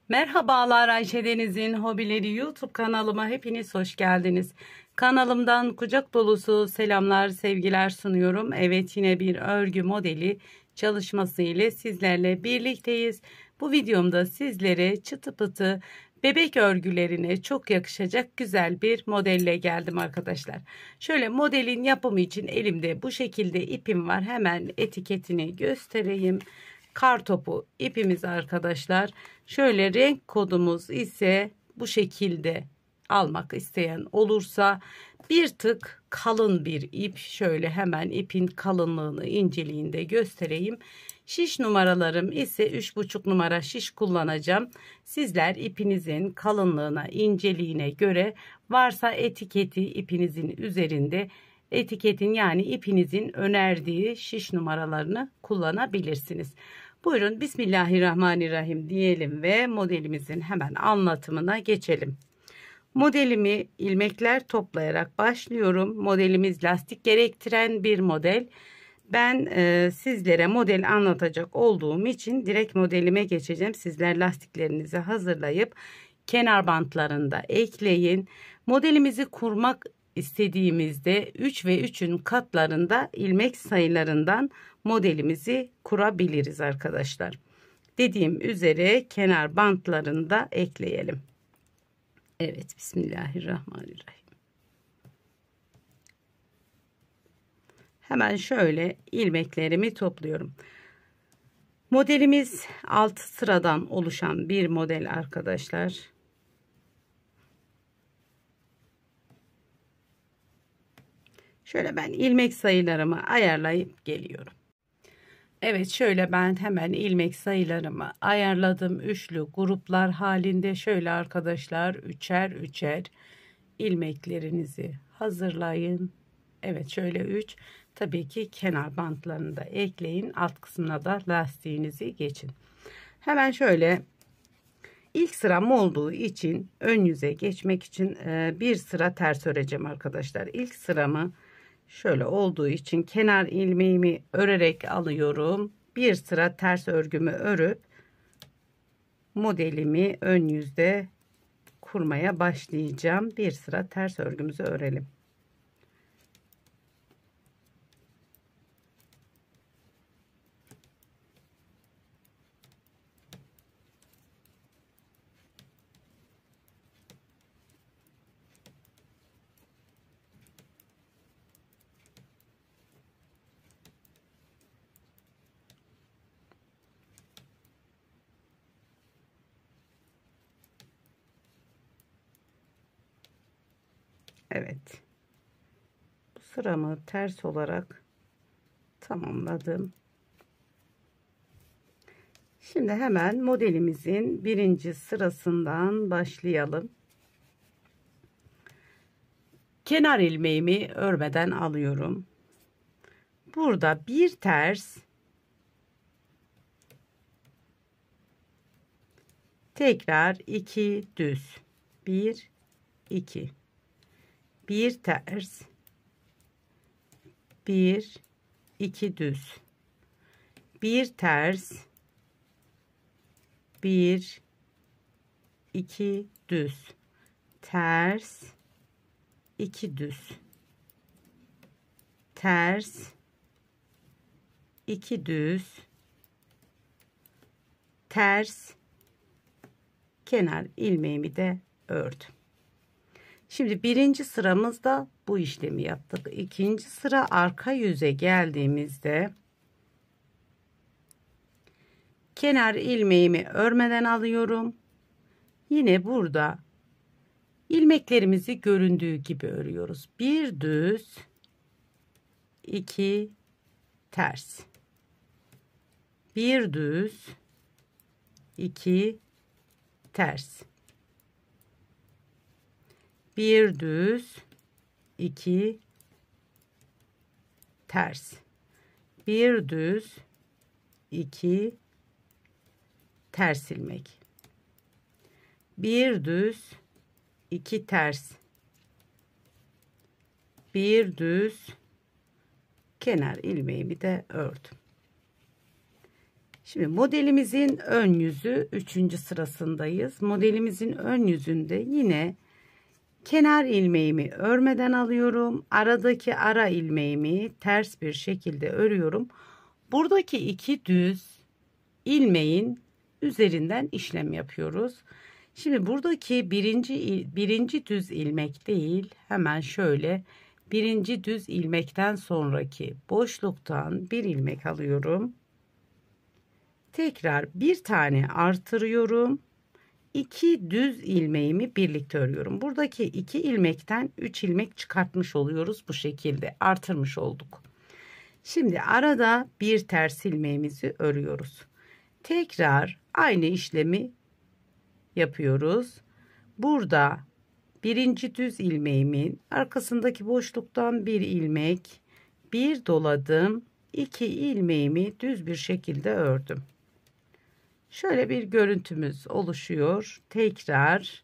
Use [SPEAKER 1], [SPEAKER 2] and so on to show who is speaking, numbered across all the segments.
[SPEAKER 1] Merhabalar, Ayşe Deniz'in Hobileri YouTube kanalıma hepiniz hoş geldiniz. Kanalımdan kucak dolusu selamlar, sevgiler sunuyorum. Evet, yine bir örgü modeli çalışması ile sizlerle birlikteyiz. Bu videomda sizlere çıtı pıtı bebek örgülerine çok yakışacak güzel bir modelle geldim arkadaşlar. Şöyle modelin yapımı için elimde bu şekilde ipim var. Hemen etiketini göstereyim. Kartopu ipimiz arkadaşlar. Şöyle renk kodumuz ise bu şekilde, almak isteyen olursa bir tık kalın bir ip. Şöyle hemen ipin kalınlığını, inceliğini de göstereyim. Şiş numaralarım ise 3,5 numara şiş kullanacağım. Sizler ipinizin kalınlığına, inceliğine göre varsa etiketi ipinizin üzerinde, etiketin yani ipinizin önerdiği şiş numaralarını kullanabilirsiniz. Buyurun, Bismillahirrahmanirrahim diyelim ve modelimizin hemen anlatımına geçelim. Modelimi ilmekler toplayarak başlıyorum. Modelimiz lastik gerektiren bir model. Ben sizlere model anlatacak olduğum için direkt modelime geçeceğim. Sizler lastiklerinizi hazırlayıp kenar bantlarında ekleyin. Modelimizi kurmak istediğimizde 3 ve 3'ün katlarında ilmek sayılarından modelimizi kurabiliriz arkadaşlar. Dediğim üzere kenar bantlarında ekleyelim. Evet, Bismillahirrahmanirrahim. Hemen şöyle ilmeklerimi topluyorum. Modelimiz 6 sıradan oluşan bir model arkadaşlar. Şöyle ben ilmek sayılarımı ayarlayıp geliyorum. Evet, şöyle ben hemen ilmek sayılarımı ayarladım. Üçlü gruplar halinde şöyle arkadaşlar üçer üçer ilmeklerinizi hazırlayın. Evet, şöyle 3, tabii ki kenar bantlarını da ekleyin. Alt kısmına da lastiğinizi geçin. Hemen şöyle ilk sıram olduğu için ön yüze geçmek için bir sıra ters öreceğim arkadaşlar. İlk sıramı şöyle olduğu için kenar ilmeğimi örerek alıyorum. Bir sıra ters örgümü örüp modelimi ön yüzde kurmaya başlayacağım. Bir sıra ters örgümüzü örelim. Evet, bu sıramı ters olarak tamamladım. Şimdi hemen modelimizin birinci sırasından başlayalım. Kenar ilmeğimi örmeden alıyorum. Burada bir ters, tekrar 2 düz, 1 2, bir ters, 1 2 düz, bir ters, 1 2 düz, ters, 2 düz, ters, 2 düz, ters, kenar ilmeğimi de ördüm. Şimdi birinci sıramızda bu işlemi yaptık. İkinci sıra arka yüze geldiğimizde kenar ilmeğimi örmeden alıyorum. Yine burada ilmeklerimizi göründüğü gibi örüyoruz. Bir düz, 2 ters, bir düz, 2 ters, bir düz, 2 ters, bir düz, 2 ters ilmek, bir düz, 2 ters, bir düz, kenar ilmeğimi de ördüm. Şimdi modelimizin ön yüzü 3. sırasındayız. Modelimizin ön yüzünde yine kenar ilmeğimi örmeden alıyorum. Aradaki ara ilmeğimi ters bir şekilde örüyorum. Buradaki 2 düz ilmeğin üzerinden işlem yapıyoruz. Şimdi buradaki birinci düz ilmek değil, hemen şöyle birinci düz ilmekten sonraki boşluktan bir ilmek alıyorum. Tekrar bir tane artırıyorum. 2 düz ilmeğimi birlikte örüyorum. Buradaki 2 ilmekten 3 ilmek çıkartmış oluyoruz. Bu şekilde artırmış olduk. Şimdi arada bir ters ilmeğimizi örüyoruz. Tekrar aynı işlemi yapıyoruz. Burada birinci düz ilmeğimin arkasındaki boşluktan bir ilmek, bir doladım, 2 ilmeğimi düz bir şekilde ördüm. Şöyle bir görüntümüz oluşuyor. Tekrar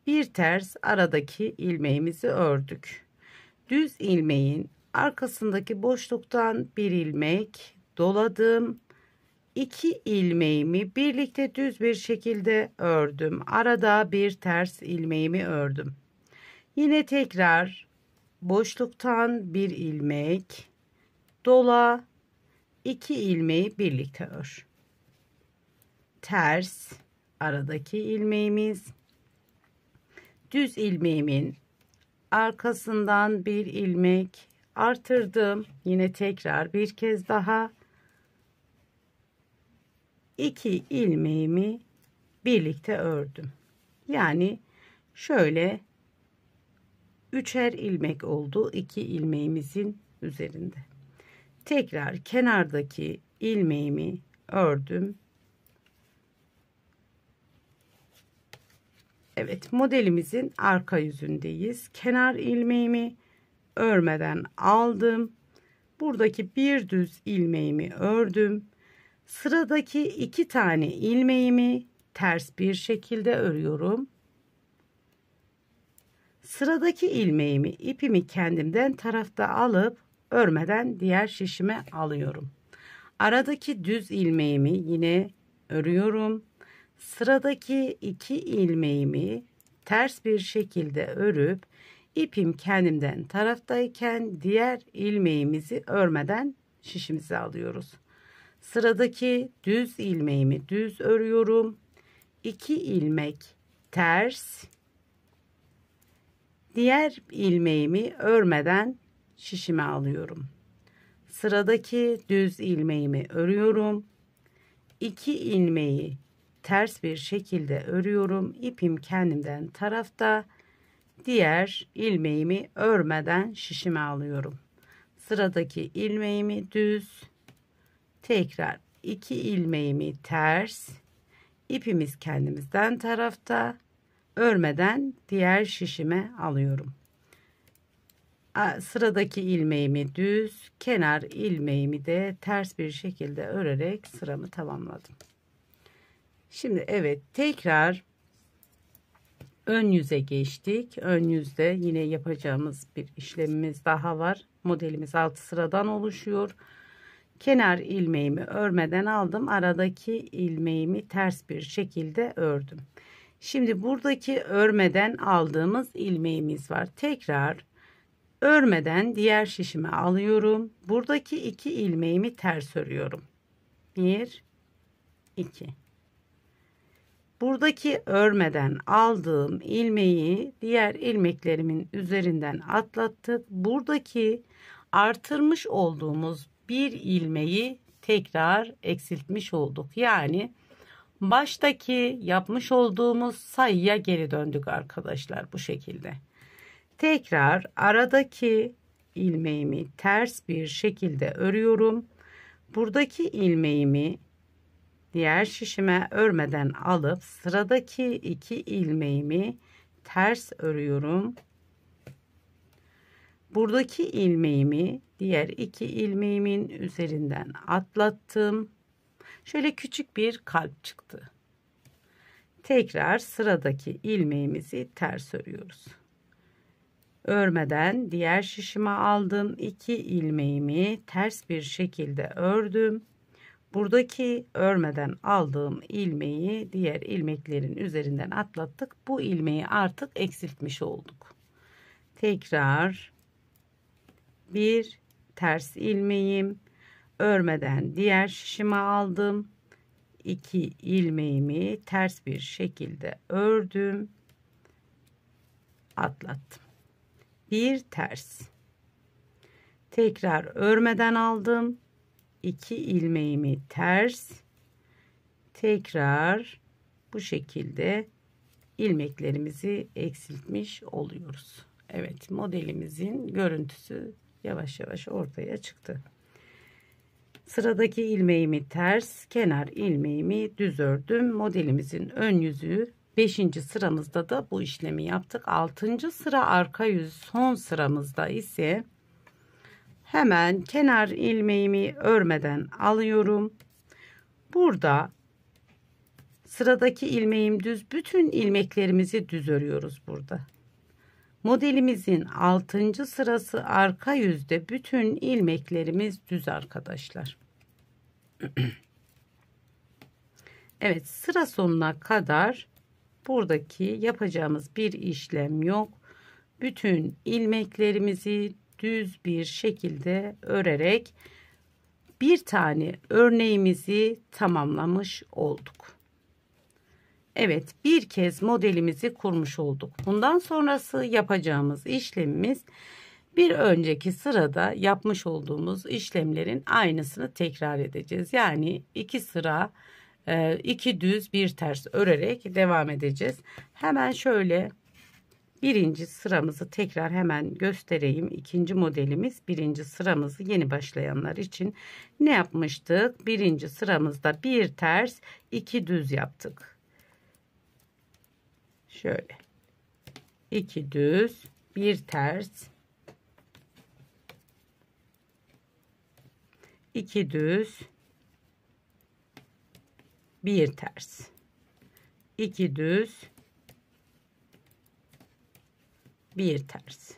[SPEAKER 1] bir ters aradaki ilmeğimizi ördük. Düz ilmeğin arkasındaki boşluktan bir ilmek doladım. 2 ilmeğimi birlikte düz bir şekilde ördüm. Arada bir ters ilmeğimi ördüm. Yine tekrar boşluktan bir ilmek dola, 2 ilmeği birlikte ör. Ters aradaki ilmeğimiz, düz ilmeğimin arkasından bir ilmek artırdım. Yine tekrar bir kez daha 2 ilmeğimi birlikte ördüm. Yani şöyle üçer ilmek oldu 2 ilmeğimizin üzerinde. Tekrar kenardaki ilmeğimi ördüm. Evet, modelimizin arka yüzündeyiz. Kenar ilmeğimi örmeden aldım. Buradaki bir düz ilmeğimi ördüm. Sıradaki 2 tane ilmeğimi ters bir şekilde örüyorum. Sıradaki ilmeğimi, ipimi kendimden tarafta alıp örmeden diğer şişime alıyorum. Aradaki düz ilmeğimi yine örüyorum. Sıradaki 2 ilmeğimi ters bir şekilde örüp ipim kendimden taraftayken diğer ilmeğimizi örmeden şişimize alıyoruz. Sıradaki düz ilmeğimi düz örüyorum. 2 ilmek ters, diğer ilmeğimi örmeden şişime alıyorum. Sıradaki düz ilmeğimi örüyorum. 2 ilmeği ters bir şekilde örüyorum. İpim kendimden tarafta. Diğer ilmeğimi örmeden şişime alıyorum. Sıradaki ilmeğimi düz. Tekrar 2 ilmeğimi ters. İpimiz kendimizden tarafta. Örmeden diğer şişime alıyorum. Sıradaki ilmeğimi düz, kenar ilmeğimi de ters bir şekilde örerek sıramı tamamladım. Şimdi evet, tekrar ön yüze geçtik. Ön yüzde yine yapacağımız bir işlemimiz daha var. Modelimiz 6 sıradan oluşuyor. Kenar ilmeğimi örmeden aldım. Aradaki ilmeğimi ters bir şekilde ördüm. Şimdi buradaki örmeden aldığımız ilmeğimiz var. Tekrar örmeden diğer şişime alıyorum. Buradaki 2 ilmeğimi ters örüyorum. 1 2. Buradaki örmeden aldığım ilmeği diğer ilmeklerimin üzerinden atlattık. Buradaki artırmış olduğumuz bir ilmeği tekrar eksiltmiş olduk. Yani baştaki yapmış olduğumuz sayıya geri döndük arkadaşlar, bu şekilde. Tekrar aradaki ilmeğimi ters bir şekilde örüyorum. Buradaki ilmeğimi diğer şişime örmeden alıp sıradaki 2 ilmeğimi ters örüyorum. Buradaki ilmeğimi diğer 2 ilmeğimin üzerinden atlattım. Şöyle küçük bir kalp çıktı. Tekrar sıradaki ilmeğimizi ters örüyoruz. Örmeden diğer şişime aldım. 2 ilmeğimi ters bir şekilde ördüm. buradaki örmeden aldığım ilmeği diğer ilmeklerin üzerinden atlattık. Bu ilmeği artık eksiltmiş olduk. Tekrar bir ters ilmeğim, örmeden diğer şişime aldım. 2 ilmeğimi ters bir şekilde ördüm, atlattım. Bir ters, tekrar örmeden aldım. 2 ilmeğimi ters, tekrar bu şekilde ilmeklerimizi eksiltmiş oluyoruz. Evet, modelimizin görüntüsü yavaş yavaş ortaya çıktı. Sıradaki ilmeğimi ters, kenar ilmeğimi düz ördüm. Modelimizin ön yüzü 5. sıramızda da bu işlemi yaptık. 6. sıra arka yüz, son sıramızda ise hemen kenar ilmeğimi örmeden alıyorum. Burada sıradaki ilmeğim düz, bütün ilmeklerimizi düz örüyoruz burada. Modelimizin 6. sırası arka yüzde bütün ilmeklerimiz düz arkadaşlar. Evet, sıra sonuna kadar buradaki yapacağımız bir işlem yok. Bütün ilmeklerimizi düz bir şekilde örerek bir tane örneğimizi tamamlamış olduk. Evet, bir kez modelimizi kurmuş olduk. Bundan sonrası yapacağımız işlemimiz bir önceki sırada yapmış olduğumuz işlemlerin aynısını tekrar edeceğiz. Yani 2 sıra 2 düz bir ters örerek devam edeceğiz. Hemen şöyle birinci sıramızı tekrar hemen göstereyim. İkinci modelimiz birinci sıramızı yeni başlayanlar için ne yapmıştık? Birinci sıramızda bir ters 2 düz yaptık. Şöyle 2 düz bir ters, 2 düz bir ters, 2 düz bir ters,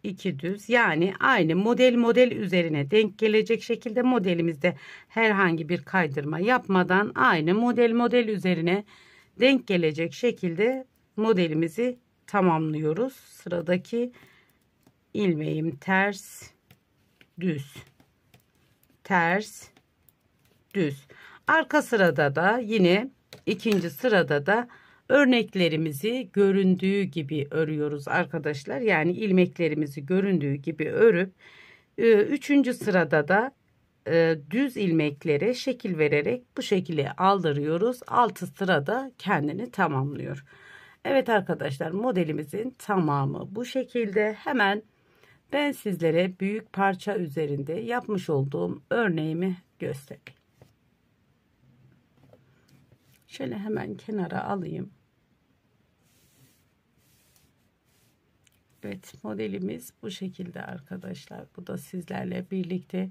[SPEAKER 1] 2 düz, yani aynı model üzerine denk gelecek şekilde modelimizde herhangi bir kaydırma yapmadan aynı model üzerine denk gelecek şekilde modelimizi tamamlıyoruz. Sıradaki ilmeğim ters, düz, ters, düz. Arka sırada da yine ikinci sırada da örneklerimizi göründüğü gibi örüyoruz arkadaşlar. Yani ilmeklerimizi göründüğü gibi örüp üçüncü sırada da düz ilmeklere şekil vererek bu şekilde aldırıyoruz. Altı sırada kendini tamamlıyor. Evet arkadaşlar, modelimizin tamamı bu şekilde. Hemen ben sizlere büyük parça üzerinde yapmış olduğum örneğimi göstereyim. Şöyle hemen kenara alayım. Evet, modelimiz bu şekilde arkadaşlar. Bu da sizlerle birlikte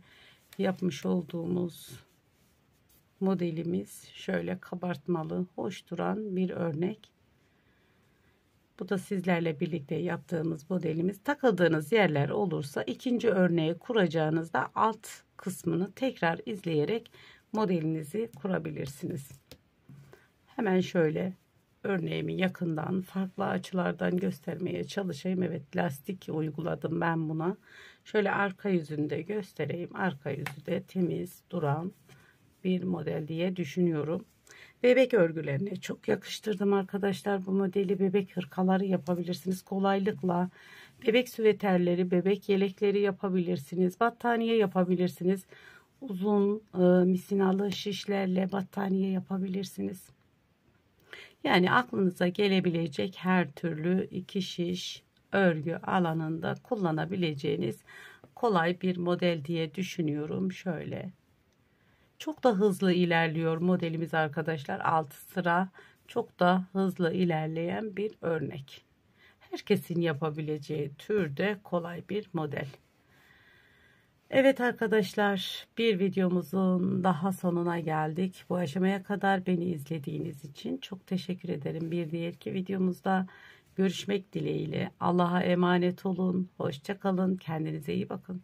[SPEAKER 1] yapmış olduğumuz modelimiz. Şöyle kabartmalı, hoş duran bir örnek. Bu da sizlerle birlikte yaptığımız modelimiz. Takıldığınız yerler olursa ikinci örneği kuracağınızda alt kısmını tekrar izleyerek modelinizi kurabilirsiniz. Hemen şöyle örneğimi yakından farklı açılardan göstermeye çalışayım. Evet, lastik uyguladım ben buna. Şöyle arka yüzünü de göstereyim. Arka yüzü de temiz duran bir model diye düşünüyorum. Bebek örgülerine çok yakıştırdım arkadaşlar bu modeli. Bebek hırkaları yapabilirsiniz kolaylıkla. Bebek süveterleri, bebek yelekleri yapabilirsiniz. Battaniye yapabilirsiniz. Uzun misinalı şişlerle battaniye yapabilirsiniz. Yani aklınıza gelebilecek her türlü 2 şiş örgü alanında kullanabileceğiniz kolay bir model diye düşünüyorum. Şöyle çok da hızlı ilerliyor modelimiz arkadaşlar. 6 sıra çok da hızlı ilerleyen bir örnek. Herkesin yapabileceği türde kolay bir model. Evet arkadaşlar, bir videomuzun daha sonuna geldik. Bu aşamaya kadar beni izlediğiniz için çok teşekkür ederim. Bir diğerki videomuzda görüşmek dileğiyle. Allah'a emanet olun. Hoşça kalın. Kendinize iyi bakın.